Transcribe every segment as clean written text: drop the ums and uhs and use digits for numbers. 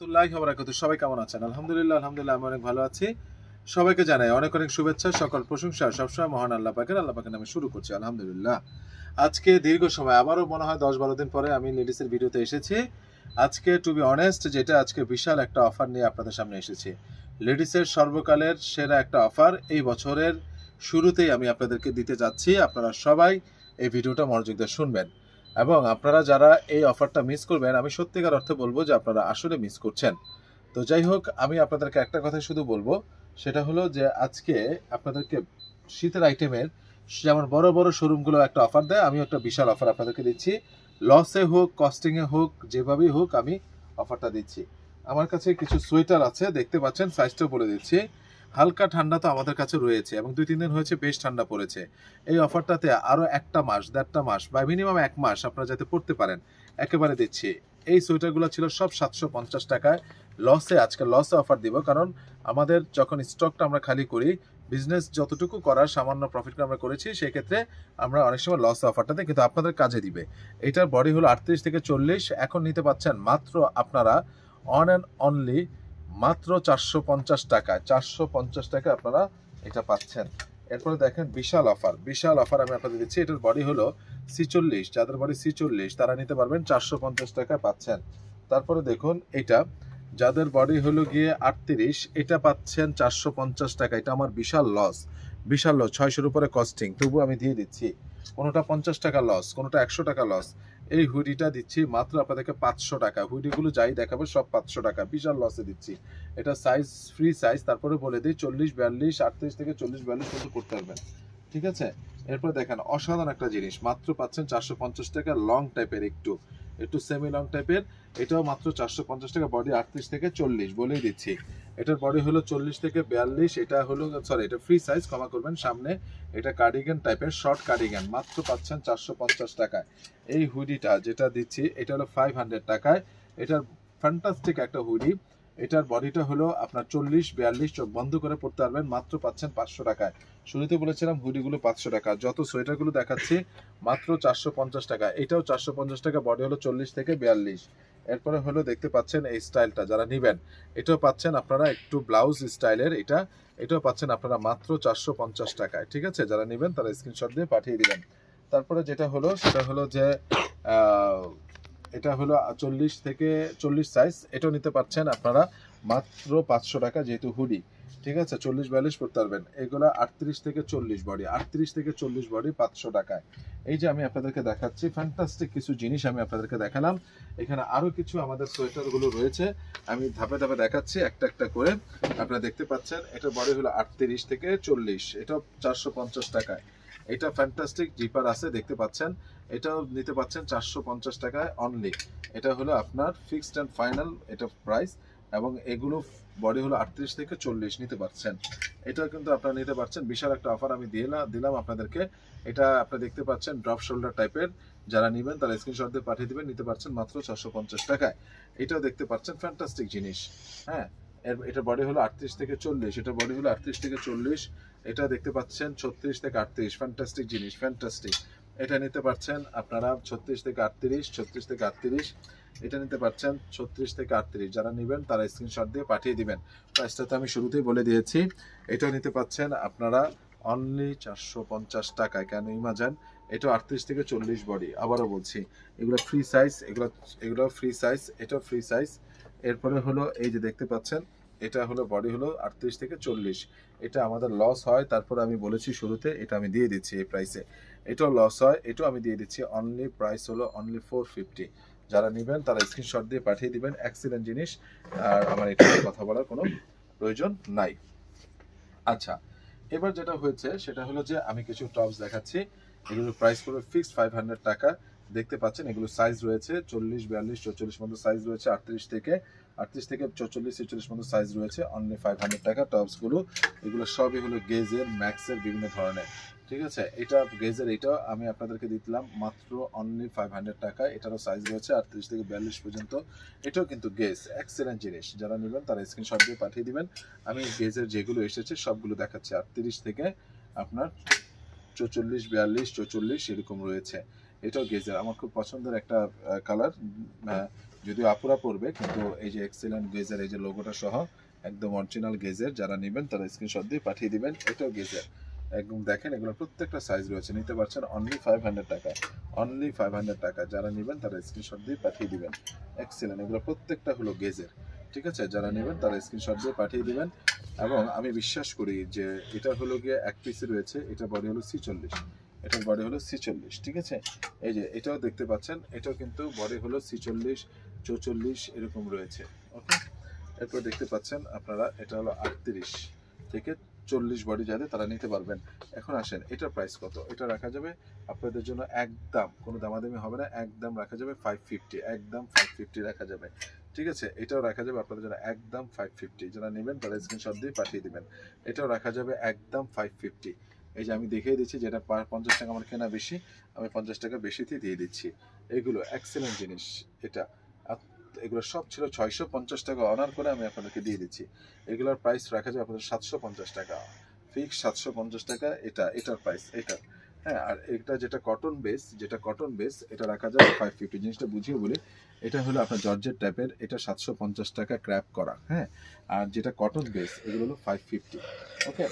রাহমাতুল্লাহি ওয়া বারাকাতুহু। সবাই কেমন আছেন? আলহামদুলিল্লাহ আমি অনেক ভালো আছি। সবাইকে জানাই অনেক অনেক শুভেচ্ছা, সকল প্রশংসা সবসময় মহান আল্লাহ পাকের নামে শুরু করছি আলহামদুলিল্লাহ। আজকে দীর্ঘ সময় আবারও মনে হয় 10-12 দিন পরে আমি লেডিসের ভিডিওতে এসেছি। আজকে টু বি অনেস্ট আজকে বিশাল একটা অফার নিয়ে আপনাদের সামনে এসেছি। লেডিসের সর্বকালের সেরা একটা অফার এই বছরের শুরুতেই আমি আপনাদেরকে দিতে যাচ্ছি। আপনারা সবাই এই ভিডিওটা মনোযোগ দিয়ে শুনবেন এবং আপনারা যারা এই অফারটা মিস করবেন, আমি সত্যিকার অর্থে বলবো যে আপনারা আসলে মিস করছেন। তো যাই হোক, আমি আপনাদেরকে একটা কথা শুধু বলবো, সেটা হলো যে আজকে আপনাদেরকে শীতের আইটেমের যেমন বড় বড় শোরুমগুলো একটা অফার দেয়, আমি একটা বিশাল অফার আপনাদেরকে দিচ্ছি। লসে হোক, কস্টিংয়ে হোক, যেভাবেই হোক আমি অফারটা দিচ্ছি। আমার কাছে কিছু সোয়েটার আছে, দেখতে পাচ্ছেন, সাইজটাও বলে দিচ্ছি। হালকা ঠান্ডা তো আমাদের কাছে রয়েছে এবং 2-3 দিন হয়েছে বেশ ঠান্ডা পড়েছে। এই অফারটাতে আরও একটা মাস, 1.5 মাস বা মিনিমাম 1 মাস আপনারা যাতে পড়তে পারেন একেবারে দিচ্ছি। এই সোয়েটারগুলো ছিল সব 750 টাকায়। আজকে লসে অফার দিব, কারণ আমাদের যখন স্টকটা আমরা খালি করি, বিজনেস যতটুকু করার সামান্য প্রফিট আমরা করেছি, সেক্ষেত্রে আমরা অনেক সময় লস অফারটা দিই, কিন্তু আপনাদের কাজে দিবে। এটার বডি হলো 38 থেকে 40। এখন নিতে পাচ্ছেন মাত্র আপনারা অন অ্যান্ড অনলি মাত্র 450 টাকায়। 450 টাকায় আপনারা এটা পাচ্ছেন। এরপরে দেখেন বিশাল অফার আমি আপনাদের দিচ্ছি। এটার বডি হলো 46, যাদের বডি 46 তারা নিতে পারবেন 450 টাকায় পাচ্ছেন। তারপরে দেখুন এটা, যাদের বডি হলো গিয়ে 38, এটা পাচ্ছেন 450 টাকা। এটা আমার বিশাল লস 600-এর উপরে কস্টিং, তবু আমি দিয়ে দিচ্ছি। কোনোটা 50 টাকা লস, কোনোটা 100 টাকা লস। এই হুডিটা দিচ্ছি মাত্র আপনাদেরকে 500 টাকা। হুডিগুলো যাই দেখাবো সব 500 টাকা, বিশাল লসে দিচ্ছি। এটা সাইজ ফ্রি সাইজ, তারপরে বলে দিই 40-42, 38 থেকে 40-42 পর্যন্ত করতে পারবেন, ঠিক আছে। এরপর দেখেন অসাধারণ একটা জিনিস, মাত্র পাচ্ছেন 450 টাকা। লং টাইপের, একটু সেমি লং টাইপের, এটাও মাত্র 450 টাকা। বডি 38 থেকে 40 বলেই দিচ্ছি। এটার বডি হলো 40 থেকে 42। এটা হলো সরি, এটা ফ্রি সাইজ, ক্ষমা করবেন। সামনে এটা কার্ডিগান টাইপের, শর্ট কার্ডিগান, মাত্র পাচ্ছেন 450 টাকায়। এই হুডিটা যেটা দিচ্ছি এটা হলো 500 টাকায়। এটার ফ্যান্টাস্টিক একটা হুডি। এটার বডিটা হলো আপনার 40-42, চোখ বন্ধ করে পড়তে পারবেন, মাত্র পাচ্ছেন 500 টাকায়। শুরুতে বলেছিলাম হুডিগুলো 500 টাকা, যত সোয়েটারগুলো দেখাচ্ছি মাত্র 450 টাকা। এটাও 450 টাকা, বডি হলো 40 থেকে 42। এরপরে হলো দেখতে পাচ্ছেন এই স্টাইলটা, যারা নিবেন এটাও পাচ্ছেন আপনারা, একটু ব্লাউজ স্টাইলের। এটাও পাচ্ছেন আপনারা মাত্র 450 টাকায়, ঠিক আছে। যারা নিবেন তারা স্ক্রিনশট দিয়ে পাঠিয়ে দিবেন। তারপরে যেটা হলো সেটা হলো যে এটা হলো 40 থেকে 40 সাইজ, এটাও নিতে পারছেন আপনারা মাত্র 500 টাকা, যেহেতু হুডি, ঠিক আছে। 40-42 পড়তে পারবেন। এগুলো 38 থেকে 40 বডি, 38 থেকে 40 বডি 500 টাকায়। এই যে আমি আপনাদেরকে দেখাচ্ছি, ফ্যান্টাস্টিক কিছু জিনিস আমি আপনাদেরকে দেখালাম। এখানে আরো কিছু আমাদের সোয়েটারগুলো রয়েছে, আমি ধাপে ধাপে দেখাচ্ছি একটা একটা করে। আপনারা দেখতে পাচ্ছেন এটা বডি হলো 38 থেকে 40, এটা 450 টাকায়। এটা ফ্যান্টাস্টিক জিপার আছে, দেখতে পাচ্ছেন। এটাও নিতে পাচ্ছেন 450 টাকায় অনলি। এটা হলো আপনার ফিক্সড অ্যান্ড ফাইনাল এটা প্রাইস, এবং এগুলো বডি হলো 38 থেকে 40 নিতে পারছেন। এটাও কিন্তু আপনারা নিতে পারছেন। বিশাল একটা অফার আমি দিলাম আপনাদেরকে। এটা আপনারা দেখতে পাচ্ছেন ড্রপ শোল্ডার টাইপের, যারা নেবেন তারা স্ক্রিনশট দিয়ে পাঠিয়ে দিবেন, নিতে পারছেন মাত্র 450 টাকায়। এটাও দেখতে পাচ্ছেন ফ্যান্টাস্টিক জিনিস, হ্যাঁ। এটা বডি হলো 38 থেকে 40, এটা বডি হলো 38 থেকে 40। এটা দেখতে পাচ্ছেন 36 থেকে 38, ফ্যান্টাস্টিক জিনিস, ফ্যান্টাস্টিক। এটা নিতে পারছেন আপনারা 36 থেকে 38, 36 থেকে 38। এটা নিতে পারছেন 36 থেকে 38। যারা নেবেন তারা স্ক্রিনশট দিয়ে পাঠিয়ে দিবেন। প্রাইসটা তো আমি শুরুতেই বলে দিয়েছি। এটাও নিতে পাচ্ছেন আপনারা অনলি 450 টাকায়। কেন ইমাজান, এটা 38 থেকে 40 বডি, আবারও বলছি এগুলো ফ্রি সাইজ, এগুলো ফ্রি সাইজ, এটাও ফ্রি সাইজ। এরপরে হলো এই যে দেখতে পাচ্ছেন, এটা হলো বডি হলো 38 থেকে 40। এটা আমাদের লস হয়, তারপরে আমি বলেছি শুরুতে, এটা আমি দিয়ে দিচ্ছি এই প্রাইসে। এটাও লস হয়, এটাও আমি দিয়ে দিচ্ছি অনলি, প্রাইস হলো অনলি 450। যারা নেবেন তারা স্ক্রিনশট দিয়ে পাঠিয়ে দিবেন। এক্সিলেন্ট জিনিস, আর আমার এটা কথা বলার কোনো প্রয়োজন নাই। আচ্ছা, এবার যেটা হয়েছে সেটা হলো যে আমি কিছু টপস দেখাচ্ছি। এগুলোর প্রাইস পড়বে ফিক্সড 500 টাকা। দেখতে পাচ্ছেন এগুলো সাইজ রয়েছে 40, 42, 44 মতো সাইজ রয়েছে। 38 থেকে 44, 46 মতো সাইজ রয়েছে। অনলি 500 টাকা টপসগুলো। এগুলো সবই হলো গেজের, ম্যাক্সের, বিভিন্ন ধরনের, ঠিক আছে। এটা গেজের, এটাও আমি আপনাদেরকে দিলাম মাত্র অনলি 500 টাকা। এটারও সাইজ রয়েছে 38 থেকে 42 পর্যন্ত। এটাও কিন্তু গেজ, এক্সেলেন্ট জিনিস। যারা নেবেন তারা স্ক্রিনশট দিয়ে পাঠিয়ে দিবেন। আমি গেজের যেগুলো এসেছে সবগুলো দেখাচ্ছি। 38 থেকে আপনার 44, 42, 44 এরকম রয়েছে। এটাও গেজের, আমার খুব পছন্দের একটা কালার, যদিও আপুরা পড়বে, কিন্তু এই যে এক্সেলেন্ট গেজের এই যে লোগোটা সহ একদম অরিজিনাল গেজের, যারা নেবেন তারা স্ক্রিনশট দিয়ে পাঠিয়ে দিবেন। এটাও গেজের একদম দেখেন, এগুলো প্রত্যেকটা সাইজ রয়েছে, নিতে পারছেন অনলি 500 টাকা, অনলি 500 টাকা। যারা নেবেন তারা স্ক্রিনশট দিয়ে পাঠিয়ে দিবেন। এক্সেলেন্ট, এগুলো প্রত্যেকটা হলো গেজের, ঠিক আছে। যারা নেবেন তারা স্ক্রিনশট দিয়ে পাঠিয়ে দিবেন। এবং আমি বিশ্বাস করি যে এটা হলো গিয়ে এক পিসে রয়েছে, এটা বডি হলো 46, এটার বডি হলো 46, ঠিক আছে। এই যে এটাও দেখতে পাচ্ছেন, এটাও কিন্তু বডি হলো 46, 44 এরকম রয়েছে, ওকে। এরপর দেখতে পাচ্ছেন আপনারা এটা হলো 38 থেকে 40 বডি, যাদের তারা নিতে পারবেন। এখন আসেন এটার প্রাইস কত। এটা রাখা যাবে আপনাদের জন্য একদম, কোনো দামাদামি হবে না, একদম রাখা যাবে 550, একদম 550 রাখা যাবে, ঠিক আছে। এটাও রাখা যাবে আপনাদের জন্য একদম 550। যারা নেবেন তারা স্ক্রিনশট দিয়ে পাঠিয়ে দিবেন। এটাও রাখা যাবে একদম 550। এই যে আমি দেখিয়ে দিচ্ছি, যেটা 50 টাকা আমার কেনা বেশি, আমি 50 টাকা বেশিতে দিয়ে দিচ্ছি। এগুলো এক্সেলেন্ট জিনিস। এটা এগুলো সব ছিল 650 টাকা, অনার করে আমি আপনাদেরকে দিয়ে দিচ্ছি। এগুলোর প্রাইস রাখা যাবে আপনাদের 750 টাকা, ফিক্স 750 টাকা। এটার প্রাইস এটা, হ্যাঁ। আর এটা যেটা কটন বেস, এটা রাখা যাবে 550। জিনিসটা বুঝিয়ে বলি, এটা হলো আপনার জর্জেট টাইপের, এটা 750 টাকা ক্র্যাপ করা, হ্যাঁ। আর যেটা কটন বেস এগুলো হলো 550, ওকে।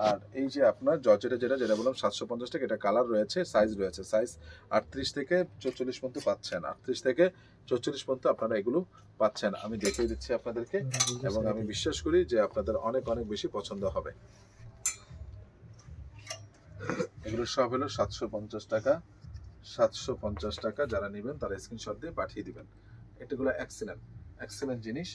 আর এই যে আপনার জর্জেটের যেটা বললাম 750 টাকা, এটা কালার রয়েছে, সাইজ রয়েছে, সাইজ 38 থেকে 44 পর্যন্ত পাচ্ছেন, 38 থেকে 44 পর্যন্ত আপনারা এগুলো পাচ্ছেন। আমি দেখিয়ে দিচ্ছি আপনাদেরকে, এবং আমি বিশ্বাস করি যে আপনাদের অনেক অনেক বেশি পছন্দ হবে। এগুলো সব হলো 750 টাকা, 750 টাকা। যারা নেবেন তারা স্ক্রিনশট দিয়ে পাঠিয়ে দিবেন। এটাগুলো এক্সেলেন্ট জিনিস।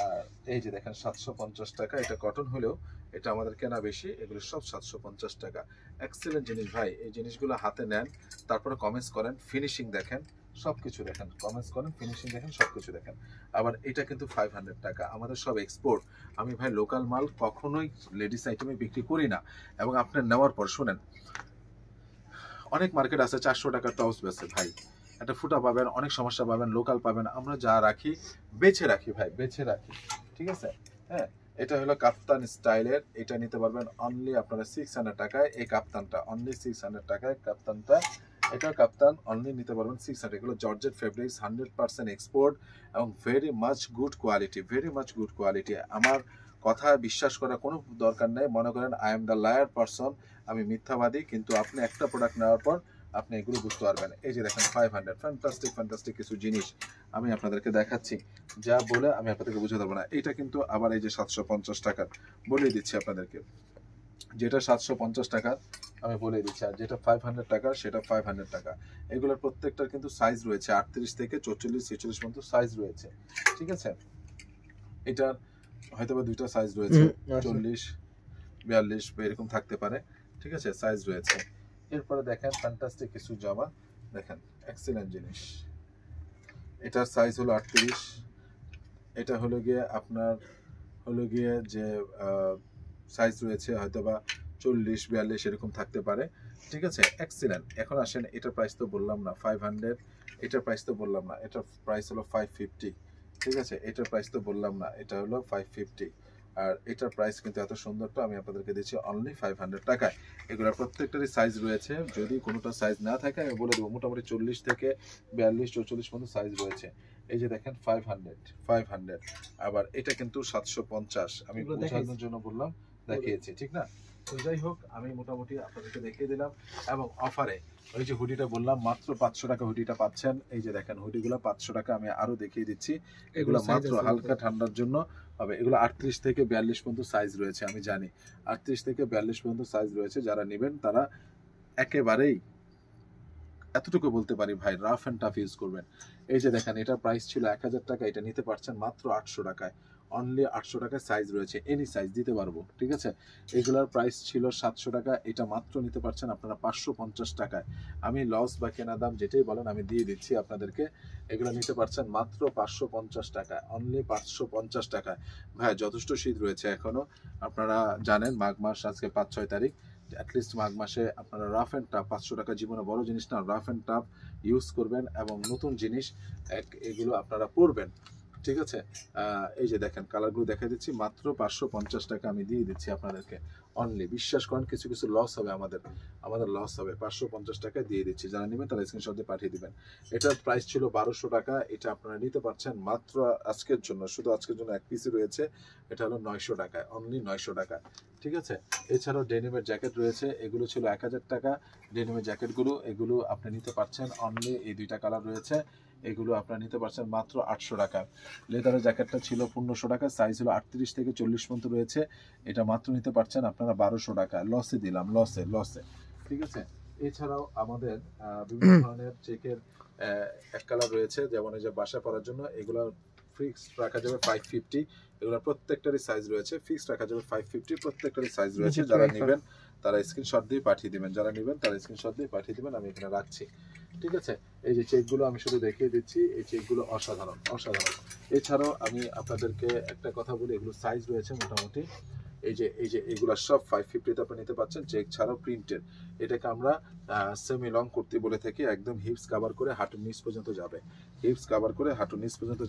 আর এই যে দেখেন 750 টাকা, এটা কটন হলেও এটা আমাদের কেনা বেশি, এগুলো সব 750 টাকা। এক্সেলেন্ট জিনিস ভাই, এই জিনিসগুলো হাতে নেন, তারপরে কমেন্টস করেন, ফিনিশিং দেখেন, সবকিছু দেখেন, কমেন্টস করেন, ফিনিশিং দেখেন, সবকিছু দেখেন। আবার এটা কিন্তু 500 টাকা, আমাদের সব এক্সপোর্ট। আমি ভাই লোকাল মাল কখনোই লেডিস আইটেমে বিক্রি করি না। এবং আপনার নেওয়ার পর শুনেন, অনেক মার্কেট আছে 400 টাকার টপস বেচে ভাই, একটা ফুটা পাবেন, অনেক সমস্যা পাবেন, লোকাল পাবেন। আমরা যা রাখি বেছে রাখি ভাই, বেছে রাখি, ঠিক আছে, হ্যাঁ। এটা হলো কাপ্তান স্টাইলের, এটা নিতে পারবেন অনলি আপনারা 600 টাকায়। এই কাপ্তানটা অনলি 600 টাকায়, কাপ্তানটা, এটা কাপ্তান অনলি নিতে পারবেন 600। এগুলো জর্জেট ফেব্রিক্স, 100% এক্সপোর্ট, এবং very much good quality, very much good quality. আমার কথা বিশ্বাস করার কোনো দরকার নেই। মনে করেন I am the liar person, আমি মিথ্যাবাদী, কিন্তু আপনি একটা প্রোডাক্ট নেওয়ার পর আপনি এগুলো বুঝতে পারবেন। এই যে দেখেন 500, ফ্যান্টাস্টিক কিছু জিনিস আমি আপনাদেরকে দেখাচ্ছি, যা বলে আমি আপনাদেরকে বুঝতে পারবো না। এটা কিন্তু আবার এই যে 750 টাকার বলে দিচ্ছি আপনাদেরকে, যেটা 750 টাকার আমি বলে দিচ্ছি, আর যেটা 500 টাকা সেটা 500 টাকা। এগুলোর প্রত্যেকটার কিন্তু সাইজ রয়েছে 38 থেকে 44 46 পর্যন্ত সাইজ রয়েছে, ঠিক আছে। এটার হয়তো বা দুইটা সাইজ রয়েছে, 40 42 এরকম থাকতে পারে, ঠিক আছে, সাইজ রয়েছে। এরপরে দেখেন ফ্যান্টাস্টিক কিছু জামা, দেখেন এক্সেলেন্ট জিনিস। এটার সাইজ হলো 38, এটা হলো গিয়ে আপনার হলো গিয়ে যে সাইজ রয়েছে হয়তো বা 40 42 এরকম থাকতে পারে, ঠিক আছে, এক্সেলেন্ট। এখন আসেন এটার প্রাইস তো বললাম না 500, এটার প্রাইস তো বললাম না, এটার প্রাইস হলো 550, ঠিক আছে। এটার প্রাইস তো বললাম না, এটা হলো 550। আর এটার প্রাইস কিন্তু এত সুন্দরটা আমি আপনাদেরকে দিচ্ছি অনলি 500 টাকায়। এগুলোর প্রত্যেকটারই সাইজ রয়েছে, যদি কোনোটা সাইজ না থাকে আমি বলে দেবো, মোটামুটি 40 থেকে 42 44 পর্যন্ত সাইজ রয়েছে। এই যে দেখেন 500। আবার এটা কিন্তু 750, আমি বোঝানোর জন্য বললাম, দেখিয়েছি, ঠিক না। তো যাই হোক, আমি মোটামুটি আপনাদেরকে দেখিয়ে দিলাম। এবং অফারে ওই যে হুডিটা বললাম মাত্র 500 টাকা হুডিটা পাচ্ছেন। এই যে দেখেন হুডিগুলো 500 টাকা, আমি আরো দেখিয়ে দিচ্ছি। এগুলো মাত্র হালকা ঠান্ডার জন্য হবে। এগুলো 38 থেকে 42 পর্যন্ত সাইজ রয়েছে, আমি জানি 38 থেকে 42 পর্যন্ত সাইজ রয়েছে। যারা নেবেন তারা একেবারেই এতটুকু বলতে পারি ভাই, রাফ অ্যান্ড টাফ ইউজ করবেন। এই যে দেখেন এটার প্রাইস ছিল 1000 টাকা, এটা নিতে পারছেন মাত্র 800 টাকায়, অনলি 800 টাকায় সাইজ রয়েছে, এনি সাইজ দিতে পারবো, ঠিক আছে। এগুলার প্রাইস ছিল 700 টাকা, এটা মাত্র নিতে পারছেন আপনারা 550 টাকায়। আমি লস বা কেনা দাম যেটাই বলেন আমি দিয়ে দিচ্ছি আপনাদেরকে। এগুলো নিতে পারছেন মাত্র 550 টাকায়, অনলি 550 টাকায়। ভাই যথেষ্ট শীত রয়েছে এখনো, আপনারা জানেন মাঘ মাস আজকে 5-6 তারিখ, অ্যাটলিস্ট মাঘ মাসে আপনারা রাফ অ্যান্ড টাফ, 500 টাকা জীবনে বড় জিনিস না, রাফ অ্যান্ড টাফ ইউজ করবেন এবং নতুন জিনিস এগুলো আপনারা পরবেন, ঠিক আছে। এই যে দেখেন কালারগুলো দেখা দিচ্ছি, মাত্র 550 টাকা আমি দিয়ে দিচ্ছি আপনাদেরকে অনলি। বিশ্বাস করেন কিছু কিছু লস হবে, আমাদের লস হবে। 550 টাকা দিয়ে দিচ্ছি, যারা নেবেন তারা স্ক্রিনশট দিয়ে পাঠিয়ে দিবেন। এটার প্রাইস ছিল 1200 টাকা, এটা আপনারা নিতে পারছেন মাত্র আজকের জন্য, শুধু আজকের জন্য এক পিসই রয়েছে, এটা হলো 900 টাকায়, অনলি 900 টাকা। ঠিক আছে। এছাড়াও ডেনিমের জ্যাকেট রয়েছে, এগুলো ছিল 1000 টাকা। ডেনিমের জ্যাকেটগুলো এগুলো আপনি নিতে পারছেন অনলি, এই দুইটা কালার রয়েছে, এগুলো আপনারা নিতে পারছেন মাত্র 800 টাকা। লেদারের জ্যাকেটটা ছিল 1500 টাকা, সাইজ হলো 38 থেকে 40 পর্যন্ত রয়েছে, এটা মাত্র নিতে পারছেন আপনারা 1200 টাকা। লসে দিলাম, লসে। ঠিক আছে। এছাড়াও আমাদের বিভিন্ন ধরনের চেকের এক কালার রয়েছে, যেমন এই যে বাসা পরার জন্য, এগুলো ফিক্সড রাখা যাবে 550, এগুলো প্রত্যেকটারই সাইজ রয়েছে, ফিক্সড রাখা যাবে 550, প্রত্যেকটারই সাইজ রয়েছে। যারা নেবেন তারা স্ক্রিনশট দিয়ে পাঠিয়ে দিবেন, আমি এখানে রাখছি। ঠিক আছে। এই যে চেকগুলো আমি শুধু দেখিয়ে দিচ্ছি, এই চেকগুলো অসাধারণ। এছাড়াও আমি আপনাদেরকে একটা কথা বলি, এগুলো সাইজ রয়েছে মোটামুটি, এই যে এগুলো সব 550 আপনি নিতে পাচ্ছেন, চেক ছাড়াও প্রিন্টেড। এটাকে আমরা সেমি লং কুর্তি বলে থাকি, একদম হিপস কভার করে হাঁটুর নিচ পর্যন্ত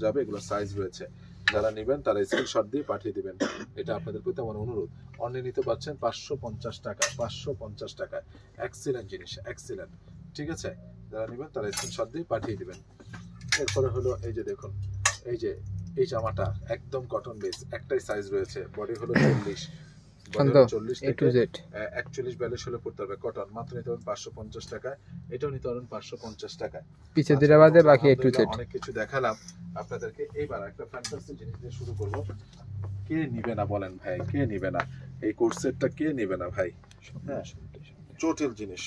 যাবে, এগুলো সাইজ রয়েছে। যারা নেবেন তারা স্ক্রিনশট দিয়ে পাঠিয়ে দিবেন, এটা আপনাদের প্রতি আমার অনুরোধ। অনলি নিতে পারছেন 550 টাকা, এক্সিলেন্ট জিনিস, এক্সিলেন্ট। ঠিক আছে। যারা নেবেন তারা স্ক্রিনশট দিয়ে পাঠিয়ে দিবেন। এরপরে হলো এই যে দেখুন, এই জামাটা একদম কটন বেস, একটাই সাইজ রয়েছে, বডি হলো 40 থেকে 41-42 হলে পড়তে হবে, কটন। মাত্র নিতে পারবেন 550 টাকায়, এটাও নিতে পারবেন 550 টাকায়। পিছে দিরা বাদে বাকি A to Z অনেক কিছু দেখালাম আপনাদেরকে। এইবার একটা ফ্যান্টাসি জিনিস দিয়ে শুরু করব। কে নিবে না বলেন ভাই, কে নিবে না এই কোর্সেটটা, কে নিবে না ভাই? হ্যাঁ, জটিল জিনিস,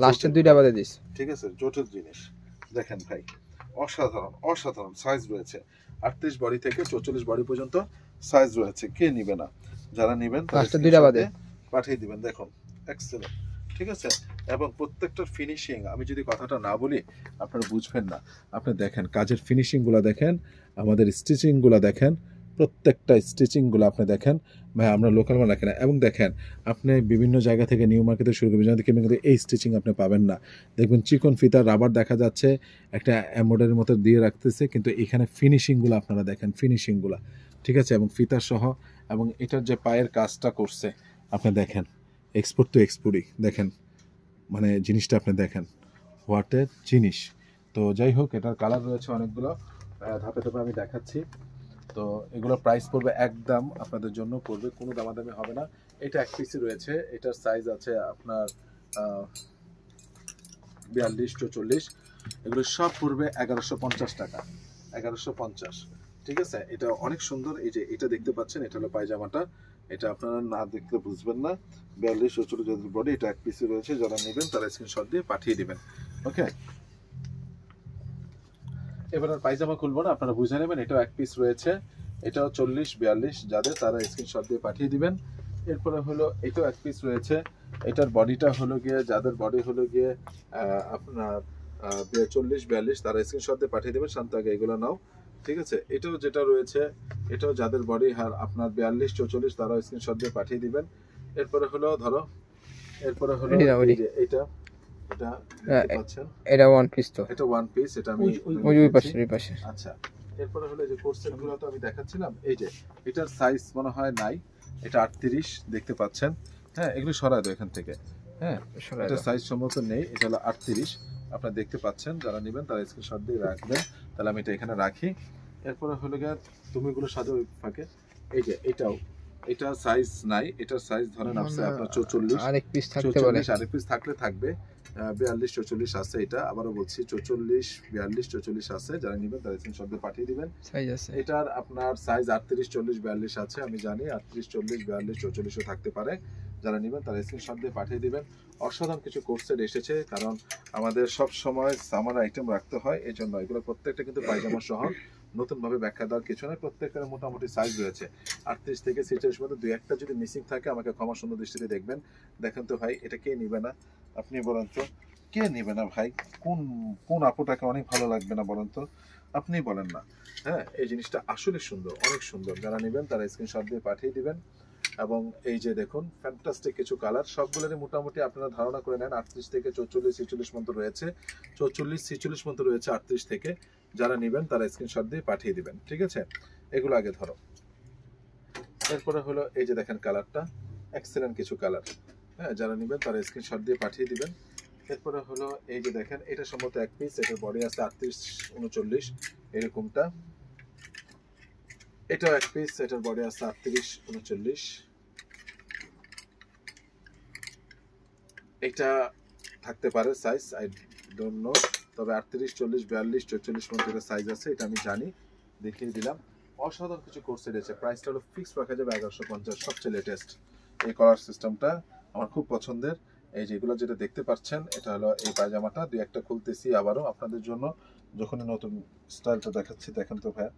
লাস্টের দুইটা বাদে দিস। ঠিক আছে, জটিল জিনিস দেখেন ভাই, অসাধারণ সাইজ রয়েছে, 38 বডি থেকে 44 বডি পর্যন্ত সাইজ রয়েছে, কে নিবে না? যারা নেবেন লাস্টের দুইটা বাদে পাঠিয়ে দিবেন। দেখুন এক্সেলেন্ট। ঠিক আছে। এবং প্রত্যেকটার ফিনিশিং আমি যদি কথাটা না বলি আপনারা বুঝবেন না। আপনি দেখেন কাজের ফিনিশিংগুলো দেখেন, আমাদের স্টিচিংগুলো দেখেন, প্রত্যেকটা স্টিচিংগুলো আপনি দেখেন ভাই, আমরা লোকাল মাল রাখি না। এবং দেখেন আপনি বিভিন্ন জায়গা থেকে নিউ মার্কেটে শুরু করবেন, যেমন কিন্তু এই স্টিচিং আপনি পাবেন না। দেখবেন চিকন ফিতার রাবার দেখা যাচ্ছে, একটা এমব্রয়ডারির মতো দিয়ে রাখতেছে, কিন্তু এখানে ফিনিশিংগুলো আপনারা দেখেন, ফিনিশিংগুলো ঠিক আছে, এবং ফিতার সহ। এবং এটার যে পায়ের কাজটা করছে আপনি দেখেন, এক্সপোর্ট টু এক্সপোর্টই দেখেন, মানে জিনিসটা আপনি দেখেন, হোয়াটের জিনিস। তো যাই হোক, এটার কালার রয়েছে অনেকগুলো, ধাপে ধাপে আমি দেখাচ্ছি। তো এগুলো প্রাইস পড়বে একদম আপনাদের জন্য, পড়বে কোনো দামাদামি হবে না। এটা এক পিসই রয়েছে, এটার সাইজ আছে আপনার 42-44, এগুলো সব পড়বে 1150 টাকা, 1150। ঠিক আছে। এটা অনেক সুন্দর, এই যে এটা দেখতে পাচ্ছেন, এটা হলো পায়জামাটা, এটা আপনারা না দেখলে বুঝবেন না। 42-44 বডি, এটা এক পিসই রয়েছে। যারা নেবেন তারা স্ক্রিনশট দিয়ে পাঠিয়ে দিবেন। ওকে, এবার আর পায়জামা খুলবো না, আপনারা বুঝে নেবেন। এটাও এক পিস রয়েছে, এটাও 40-42 যাদের, তারা স্ক্রিনশট দিয়ে পাঠিয়ে দিবেন। এরপরে হলো এটাও এক পিস রয়েছে, এটার বডিটা হলো গিয়ে, যাদের বডি হলো গিয়ে আপনার 40-42, তারা স্ক্রিনশট দিয়ে পাঠিয়ে দেবেন। শান্ত আগে এগুলো নাও। ঠিক আছে। এটাও যেটা রয়েছে, এটাও যাদের বডি আপনার 42-44, তারা স্ক্রিনশট দিয়ে পাঠিয়ে দিবেন। এরপরে হলো ধরো, এটা এটা ওয়ান পিস, তো এটা ওয়ান পিস, এটা আমি ওই পাশে। আচ্ছা, এরপরে হলো যে কোর্সেটগুলো তো আমি দেখাচ্ছিলাম, এই যে এটার সাইজ মনে হয় নাই, এটা 38 দেখতে পাচ্ছেন। হ্যাঁ, এগুলো সরাই দাও এখান থেকে। হ্যাঁ, এটা সাইজ সম্ভবত নেই, এটা হলো 38 আপনারা দেখতে পাচ্ছেন। যারা নেবেন তারা স্ক্রিনশট দিয়ে রাখবেন, তাহলে আমি এটা এখানে রাখি। এরপরে হলো গিয়ে তুমি এগুলো সাজাও ফাঁকে। এই যে এটা সাইজ নাই, এটার সাইজ ধরেন আছে আপনার 44, আরেক পিস থাকতে পারে, আরেক পিস থাকলে থাকবে। 42-44 আছে, এটা আবারও বলছি 44-42-44 আছে। যারা নেবেন তারা স্ক্রিনশট দিয়ে পাঠিয়ে দিবেন, সাইজ আছে। এটার আপনার সাইজ 38-40-42 আছে, আমি জানি 38-40-42-44ও থাকতে পারে। যারা নেবেন তারা স্ক্রিনশট দিয়ে পাঠিয়ে দিবেন। অসাধারণ কিছু কোর্সেট এসেছে, কারণ আমাদের সব সময় সামার আইটেম রাখতে হয়, এই জন্য এগুলো প্রত্যেকটা কিন্তু পায়জামা সহ, নতুন ভাবে ব্যাখ্যা দেওয়ার কিছু নয়। প্রত্যেকটার মোটামুটি সাইজ রয়েছে 38 থেকে 46 মধ্যে। দুই একটা যদি মিসিং থাকে আমাকে ক্ষমা সুন্দর দৃষ্টিতে দেখবেন। দেখেন তো ভাই, এটা কে নিবে না? আপনি বলেন তো, কে নিবে না ভাই? কোন আপুটাকে অনেক ভালো লাগবে না বলেন তো? আপনি বলেন না। হ্যাঁ, এই জিনিসটা আসলে সুন্দর, অনেক সুন্দর। যারা নেবেন তারা স্ক্রিনশট দিয়ে পাঠিয়ে দিবেন। এবং এই যে দেখুন, ফ্যান্টাস্টিক কিছু কালার, সবগুলোরই মোটামুটি আপনারা ধারণা করে নেন 38 থেকে 44-46 পর্যন্ত রয়েছে, 44-46 পর্যন্ত রয়েছে 38 থেকে। যারা নেবেন তারা স্ক্রিনশট দিয়ে পাঠিয়ে দিবেন, ঠিক আছে? এগুলো আগে ধরো। এরপরে হলো এই যে দেখেন কালারটা এক্সেলেন্ট কিছু কালার, হ্যাঁ, যারা নেবেন তারা স্ক্রিনশট দিয়ে পাঠিয়ে দিবেন। এরপরে হলো এই যে দেখেন এটা সম্ভবত এক পিস, এটার বডি আছে 38-39 এরকমটা। এটাও এক পিস, এটার বডি আছে 38-39। এটা থাকতে পারে সাইজ, আই ডোন্ট নো, তবে 38, 40, 42, 44 পর্যন্ত সাইজ আছে, এটা আমি জানি, দেখিয়ে দিলাম। অসাধারণ কিছু কোর্স রয়েছে, প্রাইসটা হলো ফিক্স রাখা যাবে 1150। সবচেয়ে লেটেস্ট এই কলার সিস্টেমটা আমার খুব পছন্দের। এই যেগুলো যেটা দেখতে পাচ্ছেন এটা হলো এই পায়জামাটা, দুই একটা খুলতেছি আবারও আপনাদের জন্য, যখন নতুন স্টাইলটা দেখাচ্ছি। দেখেন তো ভাই,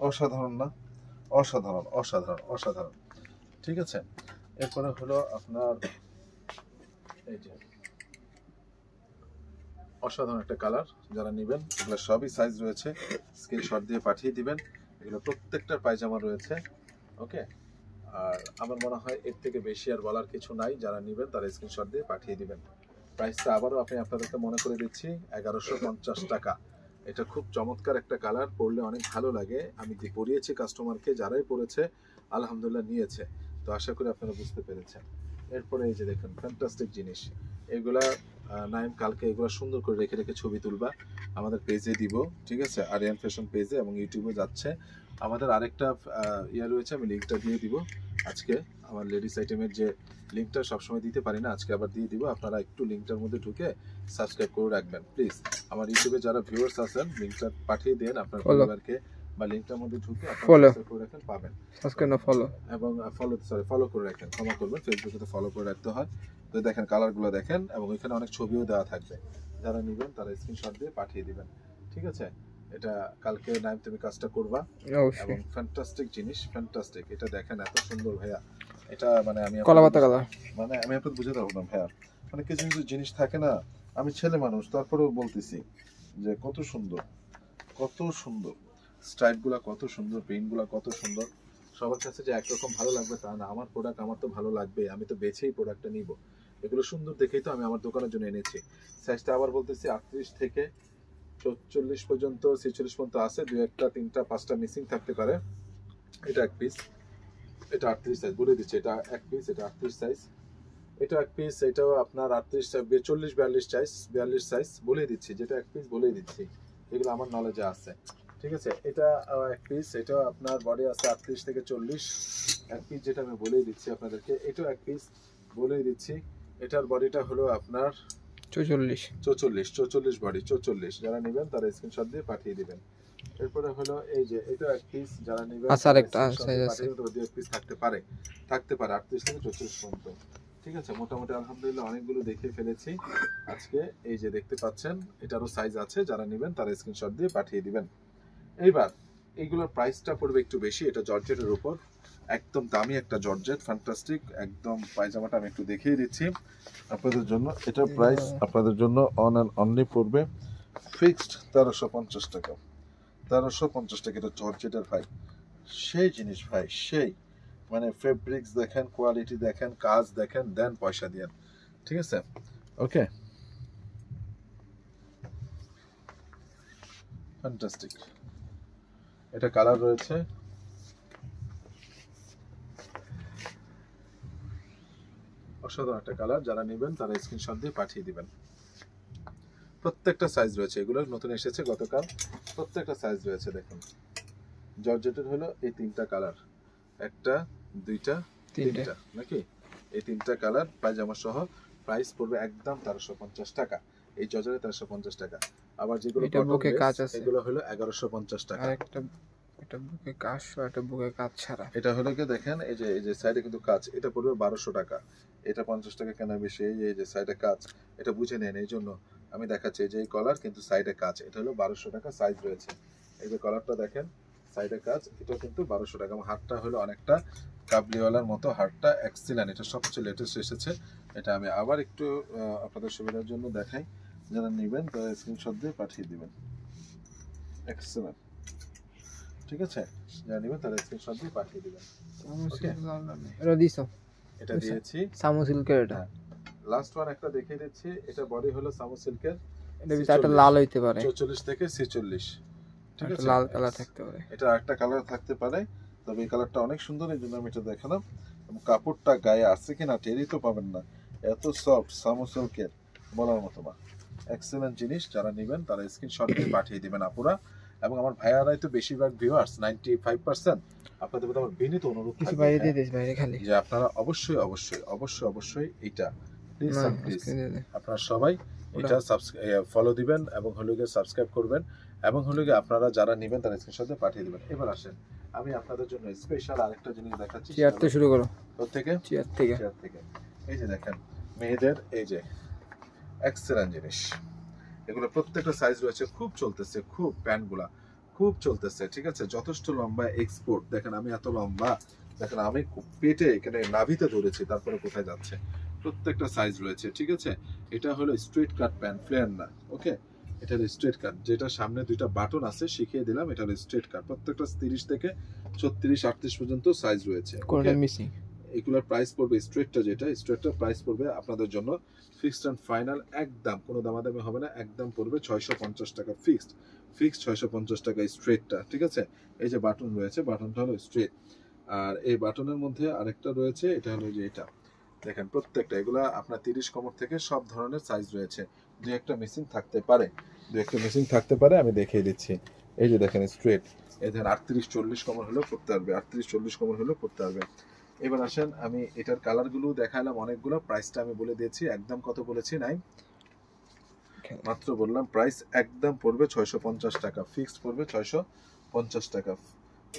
অসাধারণ না? অসাধারণ অসাধারণ অসাধারণ, ঠিক আছে? এরপরে হলো আপনার এই যে অসাধারণ একটা কালার, যারা নেবেন এগুলো সবই সাইজ রয়েছে, স্ক্রিনশট দিয়ে পাঠিয়ে দিবেন। এগুলো প্রত্যেকটার পায়জামা রয়েছে, ওকে? আর আমার মনে হয় এর থেকে বেশি আর বলার কিছু নাই, যারা নেবেন তারা স্ক্রিনশট দিয়ে পাঠিয়ে দিবেন। প্রাইসটা আবারও আপনাদেরকে মনে করে দিচ্ছি 1150 টাকা। এটা খুব চমৎকার একটা কালার, পরলে অনেক ভালো লাগে। আমি পরিয়েছি কাস্টমারকে, যারাই পরেছে আলহামদুলিল্লাহ নিয়েছে, তো আশা করি আপনারা বুঝতে পেরেছেন। এরপরে এই যে দেখুন ফ্যান্টাস্টিক জিনিস, এগুলা নাইম কালকে এগুলো সুন্দর করে রেখে রেখে ছবি তুলবা, আমাদের পেজে দিব, ঠিক আছে? আরিয়ান ফ্যাশন পেজে এবং ইউটিউবে যাচ্ছে। আমাদের আরেকটা ইয়া রয়েছে, আমি লিঙ্কটা দিয়ে দিব আজকে। আমার লেডিস আইটেমের যে লিঙ্কটা সবসময় দিতে পারি না, আজকে আবার দিয়ে দিব। আপনারা একটু লিঙ্কটার মধ্যে ঢুকে সাবস্ক্রাইব করে রাখবেন প্লিজ। আমার ইউটিউবে যারা ভিউয়ার্স আছেন লিঙ্কটা পাঠিয়ে দেন আপনার পরিবারকে, বা লিঙ্কটার মধ্যে ঢুকে আপনারা সাবস্ক্রাইব করে রাখেন, পাবেন। সাবস্ক্রাইব না ফলো, এবং ফলো করে রাখেন, ক্ষমা করবেন, ফেসবুকে তো ফলো করে রাখতে হয়। তো দেখেন কালারগুলো দেখেন, এবং এখানে অনেক ছবিও দেওয়া থাকবে, যারা নেবেন তারা স্ক্রিনশট দিয়ে পাঠিয়ে দিবেন, ঠিক আছে? এটা কালকে নাইম তুমি কাজটা করবা, এবং ফ্যান্টাস্টিক জিনিস, ফ্যান্টাস্টিক। এটা দেখেন এত সুন্দর ভাইয়া, এটা মানে আমি আপনাদের বুঝাতে পারবো না ভাইয়া, মানে কিছু কিছু জিনিস থাকে না, আমি ছেলে মানুষ তারপরেও বলতেছি যে কত সুন্দর, কত সুন্দর স্টাইলগুলো, কত সুন্দর প্রিন্টগুলো, কত সুন্দর। সবার কাছে যে একরকম ভালো লাগবে তা না, আমার প্রোডাক্ট আমার তো ভালো লাগবে, আমি তো বেছেই প্রোডাক্টটা নিব। এগুলো সুন্দর দেখেই তো আমি আমার দোকানের জন্য এনেছি। সাইজটা আবার বলতেছি 38 থেকে 44 পর্যন্ত, 46 পর্যন্ত আছে, 2 একটা 3টা 5টা মিসিং থাকতে পারে। এটা এক পিস, এটা 38 সাইজ বলে দিচ্ছি, এটা এক পিস, এটা 38 সাইজ। এটা এক পিস, এটাও আপনার 38, 40, 42 সাইজ বলে দিচ্ছি, যেটা এক পিস বলে দিচ্ছি, এগুলো আমার নলেজে আছে, ঠিক আছে? এটা এক পিস, এটাও আপনার বডি আছে 38 থেকে 40 এক পিস, যেটা আমি বলেই দিচ্ছি আপনাদেরকে। এটাও এক পিস বলেই দিচ্ছি, এটার বডিটা হলো আপনার 44 বডি, 44। যারা নেবেন তারা স্ক্রিনশট দিয়ে পাঠিয়ে দিবেন। এরপরে হলো এই যে এটা এক পিস, যারা নেবেন আরেকটা সাইজ আছে, দুই এক পিস থাকতে পারে 38 থেকে 44 পর্যন্ত, ঠিক আছে? মোটামুটি আলহামদুলিল্লাহ অনেকগুলো দেখে ফেলেছি আজকে। এই যে দেখতে পাচ্ছেন এটারও সাইজ আছে, যারা নেবেন তারা স্ক্রিনশট দিয়ে পাঠিয়ে দিবেন। এইবার এইগুলোর প্রাইসটা পড়বে একটু বেশি, এটা জর্জেটের উপর, একদম দামি একটা জর্জেট, ফ্যান্টাস্টিক একদম। পায়জামাটা আমি একটু দেখিয়ে দিচ্ছি আপনাদের জন্য। এটার প্রাইস আপনাদের জন্য অন অ্যান্ড অনলি পড়বে ফিক্সড 1350 টাকা। 1350 টাকা, এটা জর্জেটের ভাই, সেই জিনিস ভাই, সেই মানে ফেব্রিক্স দেখেন, কোয়ালিটি দেখেন, কাজ দেখেন, দেন পয়সা দিয়েন, ঠিক আছে? ওকে, ফ্যান্টাস্টিক। এটা কালার রয়েছে, অসাধারণ একটা কালার, যারা নেবেন তারা স্ক্রিনশট দিয়ে পাঠিয়ে দিবেন। প্রত্যেকটা সাইজ রয়েছে, এগুলো নতুন এসেছে গতকাল, প্রত্যেকটা সাইজ রয়েছে। দেখুন জর্জেটের হলো এই 3টা কালার, একটা, দুইটা, তিনটা, নাকি? এই 3টা কালার পায়জামা সহ প্রাইস পড়বে একদম 1350 টাকা। এই জর্জেটে 1350 টাকা। আবার যেগুলো বুকে কাজ আছে এগুলো হলো 1150 টাকা। এটা বুকে কাজ সহ, এটা বুকে কাজ ছাড়া। এটা হলো কি দেখেন, এই যে সাইডে কিন্তু কাজ, এটা পড়বে 1200 টাকা। এটা 50 টাকা কেনা বেশি। এই যে সাইডে কাজ, এটা বুঝে নেন, এই জন্য আমি দেখাচ্ছি। এই যে কলার কিন্তু সাইডে কাজ, এটা হলো 1200 টাকা সাইজ রয়েছে। এই যে কলারটা দেখেন, সাইডে কাজ, এটা কিন্তু 1200 টাকা। এবং হাতটা হলো অনেকটা কাবলিওয়ালার মতো, হাতটা এক্সিলেন্ট, এটা সবচেয়ে লেটেস্ট এসেছে। এটা আমি আবার একটু আপনাদের সুবিধার জন্য দেখাই, যারা নেবেন তারা স্ক্রিনশট দিয়ে পাঠিয়ে দিবেন। এক্সিলেন্ট, ঠিক আছে? যারা নেবেন তারা স্ক্রিনশট দিয়ে পাঠিয়ে দিবেন। এটা দিছো, এটা দিয়েছি সামু সিল্কের। এটা লাস্ট ওয়ান একটা দেখিয়ে দিচ্ছি, এটা বডি হলো সামু সিল্কের, এটা ভিতরটা লাল হইতে পারে, 44 থেকে 46, ঠিক আছে, লাল কালার থাকতে পারে, এটা একটা কালার থাকতে পারে, তবে এই কালারটা অনেক সুন্দর, এই জন্য আমি এটা দেখালাম। এবং কাপড়টা গায়ে আছে কিনা টেরই তো পাবেন না, এত সফট সামোসিল্কের বলার মতো না। এক্সেলেন্ট জিনিস, যারা নেবেন তারা স্ক্রিনশট দিয়ে পাঠিয়ে দিবেন আপুরা। এবং আমার ভাইয়ারাই তো বেশিরভাগ ভিউয়ার্স, 95%। আপনাদের প্রতি আমার বিনীত অনুরোধ থাকবে যে আপনারা অবশ্যই অবশ্যই অবশ্যই অবশ্যই এইটা প্লিজ আপনারা সবাই এটা ফলো দিবেন এবং হলো গিয়ে সাবস্ক্রাইব করবেন, এবং হলো গিয়ে আপনারা যারা নেবেন তারা স্ক্রিনশট দিয়ে পাঠিয়ে দিবেন। এবার আসেন আমি আপনাদের জন্য স্পেশাল আরেকটা জিনিস দেখাচ্ছি। চেয়ার থেকে শুরু করো, থেকে চেয়ার থেকে এই যে দেখেন মেয়েদের এই যে এক্সেলেন্ট জিনিস, এগুলো প্রত্যেকটা সাইজ রয়েছে, খুব চলতেছে, খুব প্যান্টগুলা খুব চলতেছে, ঠিক আছে, যথেষ্ট লম্বা এক্সপোর্ট। দেখেন আমি এত লম্বা, দেখেন আমি পেটে এখানে নাভিতে ধরেছি, তারপরে কোথায় যাচ্ছে, প্রত্যেকটা সাইজ রয়েছে, ঠিক আছে। এটা হলো স্ট্রেট কাট প্যান্ট, ফ্লেয়ার না, ওকে। এটা হলো স্ট্রেট কাট, যেটা সামনে দুইটা বাটন আছে শিখিয়ে দিলাম, এটা হলো স্ট্রেট কাট। প্রত্যেকটা 30 থেকে 36 38 পর্যন্ত সাইজ রয়েছে। এগুলোর প্রাইস পড়বে, স্ট্রেটটা যেটা স্ট্রেটটা প্রাইস পড়বে আপনাদের জন্য ফিক্সড অ্যান্ড ফাইনাল, একদম কোনো দামাদামি হবে না, একদম পড়বে 650 টাকা ফিক্সড 650 টাকা স্ট্রেটটা, ঠিক আছে। এই যে বাটন রয়েছে, বাটনটা হলো স্ট্রেট, আর এই বাটনের মধ্যে আরেকটা রয়েছে, এটা হলো যে এটা দেখেন প্রত্যেকটা, এগুলা আপনার 30 কোমর থেকে সব ধরনের সাইজ রয়েছে, দুই একটা মিসিং থাকতে পারে, আমি দেখিয়ে দিচ্ছি। এই যে দেখেন স্ট্রেট, এই দেখেন 38 40 কোমর হলেও পড়তে পারবে, 38 40 কোমর হলেও পড়তে পারবে। এবার আসেন আমি এটার কালারগুলো দেখালাম অনেকগুলো, প্রাইসটা আমি বলে দিয়েছি, একদম কত বলেছি নাই, মাত্র বললাম প্রাইস একদম পড়বে 650 টাকা, ফিক্সড পড়বে 650 টাকা।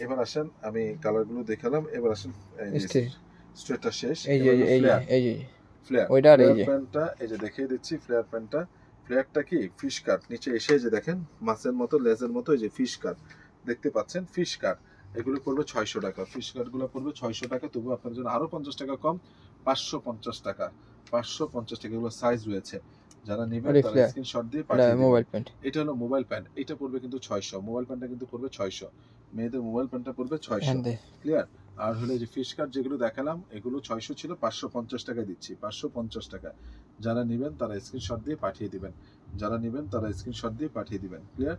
এবার আসেন আমি কালারগুলো দেখালাম, এবার আসেন স্ট্রেটটা শেষ, ফ্লেয়ার প্যান্টটা এই যে দেখিয়ে দিচ্ছি। ফ্লেয়ারটা কি ফিশ কাট, নিচে এসে যে দেখেন মাছের মতো লেজের মতো, এই যে ফিশ কাট দেখতে পাচ্ছেন, ফিশ কাট, এগুলো পড়বে 600 টাকা, ফিশ কাট গুলো পড়বে 600 টাকা। তবু আপনার জন্য আরো 50 টাকা কম, 550 টাকা, 550 টাকা। এগুলো সাইজ রয়েছে, যারা নেবেন তারা স্ক্রিনশট দিয়ে পাঠিয়ে দিবেন। মোবাইল প্যান্ট, এটা হলো মোবাইল প্যান্ট, এটা পড়বে কিন্তু 600, মোবাইল প্যান্টটা কিন্তু পড়বে 600, মেয়েদের মোবাইল প্যান্টটা পড়বে 600, ক্লিয়ার। আর হলো যে ফিশ কাট যেগুলো দেখালাম এগুলো 600 ছিল, 550 টাকা দিচ্ছি, 550 টাকা। যারা নেবেন তারা স্ক্রিনশট দিয়ে পাঠিয়ে দিবেন, ক্লিয়ার।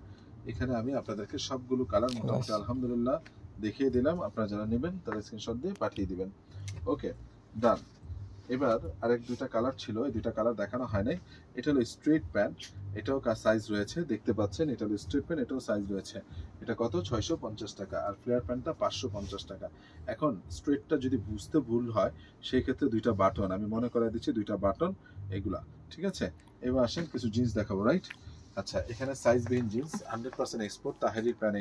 এখানে আমি আপনাদেরকে সবগুলো কালার মোটামুটি আলহামদুলিল্লাহ দেখিয়ে দিলাম, আপনারা যারা নেবেন তারা স্ক্রিনশট দিয়ে পাঠিয়ে দিবেন। ওকে, ডান। এবার আরেক দুইটা কালার ছিল, এই দুইটা কালার দেখানো হয় নাই। এটা হলো স্ট্রেট প্যান্ট, এটাও সাইজ রয়েছে, দেখতে পাচ্ছেন, এটা হলো স্ট্রেট প্যান্ট, এটাও সাইজ রয়েছে। এটা কত 650 টাকা, আর ফ্লেয়ার প্যান্টটা 550 টাকা। এখন স্ট্রেটটা যদি বুঝতে ভুল হয় সেই ক্ষেত্রে দুইটা বাটন আমি মনে করাই দিচ্ছি, দুইটা বাটন এগুলা, ঠিক আছে। এবার আসেন কিছু জিন্স দেখাবো, রাইট। আচ্ছা, এখানে সাইজবিহীন জিন্স 100% এক্সপোর্ট তাহেরির প্যান্ট,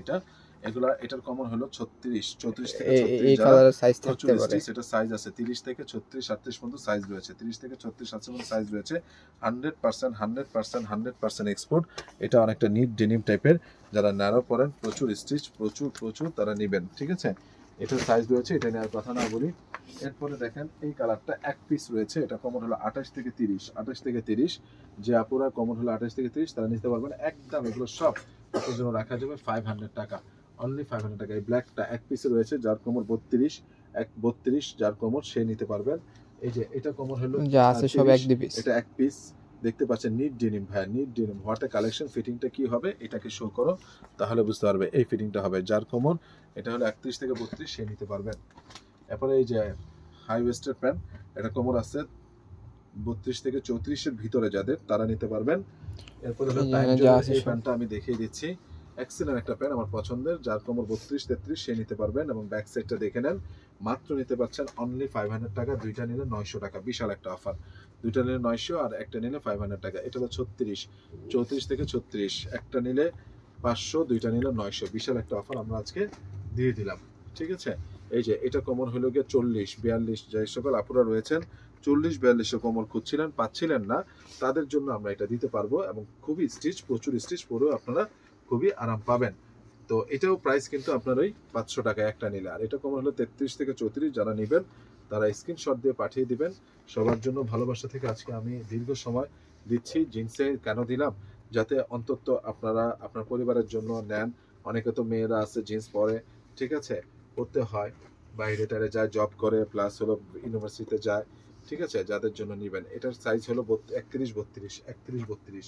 এটার কমন হলো 34 34 থেকে 36, এটা সাইজ আছে 30 থেকে 36 38 পর্যন্ত সাইজ রয়েছে, 30 থেকে 36 37 পর্যন্ত সাইজ রয়েছে। 100% এক্সপোর্ট। এটা অনেকটা নিট ডেনিম টাইপের, যারা ন্যারো পরেন, প্রচুর স্টিচ, প্রচুর তারা নেবেন, ঠিক আছে। এটার সাইজ রয়েছে, এটা নেওয়ার কথা না বলি। এরপরে দেখেন এই কালারটা এক পিস রয়েছে, এটা কমন হলো 28 থেকে 30, যে আপুরা কমন হলো 28 থেকে 30 তারা নিতে পারবেন একদম। এগুলো সব আপনার জন্য রাখা যাবে 500 টাকা, অনলি 500 টাকা। এই ব্ল্যাকটা এক পিসে রয়েছে, যার কোমর 32, যার কোমর সে নিতে পারবেন। এই যে এটা কোমর হলো যা আছে সব এক পিস, এটা এক পিস, দেখতে পাচ্ছেন নিট ডেনিম, ভাই knit denim. What a collection. ফিটিংটা কি হবে এটাকে শো করো, তাহলে বুঝতে পারবে। এই ফিটিংটা হবে, যার কোমর এটা হলো 31 থেকে 32 সে নিতে পারবেন। এরপরে এই যে হাই ওয়েস্টের প্যান্ট, এটা কোমর আছে 32 থেকে 34 এর ভিতরে, যাদের তারা নিতে পারবেন। এরপরে এই প্যান্টটা আমি দেখিয়ে দিচ্ছি, এক্সেলেন্ট একটা প্যান্ট আমার পছন্দের, যার কোমর 32 33 সে নিতে পারবেন। এবং ব্যাক সাইডটা দেখে নেন, মাত্র নিতে পারছেন অনলি 500 টাকা, দুইটা নিলে 900 টাকা, বিশাল একটা অফার। দুইটা নিলে 900 আর একটা নিলে 500 টাকা। এটা হলো 34 থেকে 36, একটা নিলে 500, দুইটা নিলে 900, বিশাল একটা অফার আমরা আজকে দিয়ে দিলাম, ঠিক আছে। এই যে এটা কোমর হলো গিয়ে 40 42, যে সকল আপুরা রয়েছেন 40 42 কোমর খুঁজছিলেন, পাচ্ছিলেন না, তাদের জন্য আমরা এটা দিতে পারবো। এবং খুবই স্টিচ, প্রচুর স্টিচ, পরেও আপনারা খুবই আরাম পাবেন। তো এটাও প্রাইস কিন্তু আপনার ওই 500 টাকা একটা নিলে। আর এটা কমন হলো 33 থেকে 34, যারা নেবেন তারা স্ক্রিনশট দিয়ে পাঠিয়ে দিবেন। সবার জন্য ভালোবাসা থেকে আজকে আমি দীর্ঘ সময় দিচ্ছি। জিন্সে কেন দিলাম, যাতে অন্তত আপনারা আপনার পরিবারের জন্য নেন। অনেকে তো মেয়েরা আছে জিন্স পরে, ঠিক আছে, পড়তে হয়, বাইরে টাইরে যায়, জব করে, প্লাস হলো ইউনিভার্সিটিতে যায়, ঠিক আছে, যাদের জন্য নেবেন। এটার সাইজ হলো 31 32,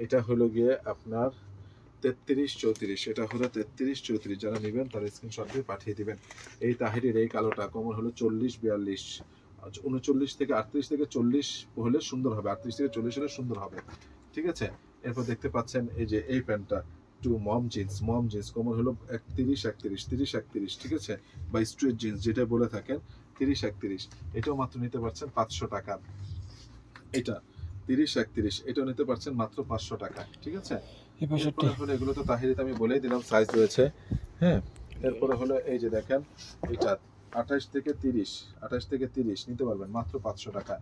এটা হলো গিয়ে আপনার 33-34, এটা হলো 33-34, যারা নেবেন তারা স্ক্রিনশট দিয়ে পাঠিয়ে দিবেন। এই তাহিরির এই কালোটা কমন হলো 40-42, 39 থেকে 38 থেকে 40 হলে সুন্দর হবে, 38 থেকে 40 হলে সুন্দর হবে, ঠিক আছে। এরপর দেখতে পাচ্ছেন এই যে এই প্যান্টটা টু মম জিন্স কমন হলো 30-31, ঠিক আছে, বা স্ট্রেট জিন্স যেটা বলে থাকেন 30-31, এটাও মাত্র নিতে পারছেন 500 টাকা। এটা 30-31, এটাও নিতে পারছেন মাত্র 500 টাকা, ঠিক আছে। এরপরে হলো এগুলো তো তাহিরিতে আমি বলেই দিলাম সাইজ রয়েছে, হ্যাঁ। এরপরে হলো এই যে দেখেন এটা 28 থেকে 30 নিতে পারবেন মাত্র 500 টাকা।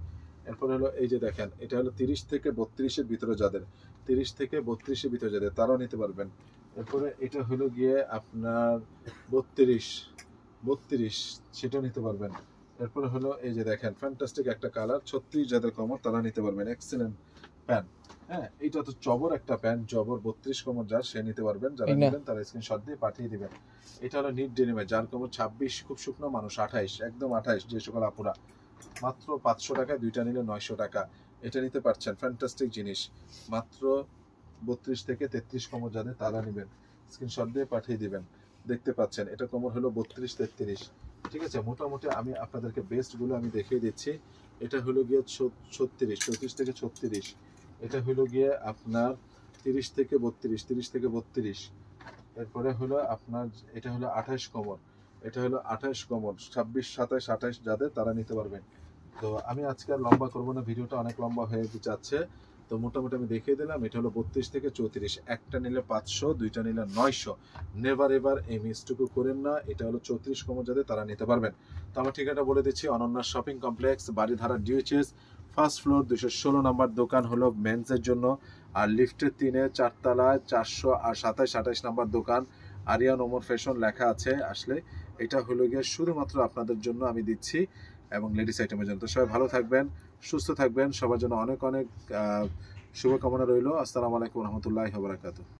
এরপরে হলো এই যে দেখেন এটা হলো 30 থেকে 32-এর ভিতরে যাদের, 30 থেকে 32-এর ভিতরে যাদের তারাও নিতে পারবেন। এরপরে এটা হলো গিয়ে আপনার 32, সেটা নিতে পারবেন। এরপরে হলো এই যে দেখেন ফ্যান্টাস্টিক একটা কালার, 36 যাদের কমর তারা নিতে পারবেন, এক্সেলেন্ট প্যান্ট, হ্যাঁ। এইটা তো জবর একটা প্যান্ট, জবর 32 কমর যার সে নিতে পারবেন, যারা নেবেন তারা স্ক্রিনশট দিয়ে পাঠিয়ে দিবেন। এটা হলো নিট ডেনিমে, যার কমর 26, খুব শুকনো মানুষ 28, একদম 28, যে সকল আপুরা, মাত্র 500 টাকায় দুইটা নিলে 900 টাকা, এটা নিতে পারছেন। ফ্যান্টাস্টিক জিনিস, মাত্র 32 থেকে 33 কমর যাদের তারা নেবেন, স্ক্রিনশট দিয়ে পাঠিয়ে দিবেন। দেখতে পাচ্ছেন এটা কমর হলো 32-33, ঠিক আছে। মোটামুটি আমি আপনাদেরকে বেস্টগুলো আমি দেখিয়ে দিচ্ছি। এটা হলো গিয়ে 34 থেকে 36, এটা হলো গিয়ে আপনার 30 থেকে 32, এরপরে হলো আপনার এটা হলো 28 কমর, এটা হলো 28 কমর, 26, 27, 28 যাদের তারা নিতে পারবেন। তো আমি আজকে আর লম্বা করবো না, ভিডিওটা অনেক লম্বা হয়ে যাচ্ছে, তো মোটামুটি আমি দেখিয়ে দিলাম। এটা হলো 32 থেকে 34, একটা নিলে 500, দুইটা নিলে 900, নেভার এভার এই মিসটুকু করেন না। এটা হলো 34 কমর যাদের তারা নিতে পারবেন। তো আমার ঠিকানা বলে দিচ্ছি, Ananya shopping complex, Baridhara DHS, first floor, 216 নম্বর দোকান হলো মেন্সের জন্য, আর লিফটের 3-এ 4 তলায় 427-28 নম্বর দোকান, আরিয়ান ওমর ফ্যাশন লেখা আছে আসলে। এটা হলো গিয়ে শুধুমাত্র আপনাদের জন্য আমি দিচ্ছি, এবং লেডিস আইটেমের জন্য। তো সবাই ভালো থাকবেন, সুস্থ থাকবেন, সবার জন্য অনেক অনেক শুভকামনা রইল। আসসালামু আলাইকুম রহমতুল্লাহি ওয়া বারাকাতুহু।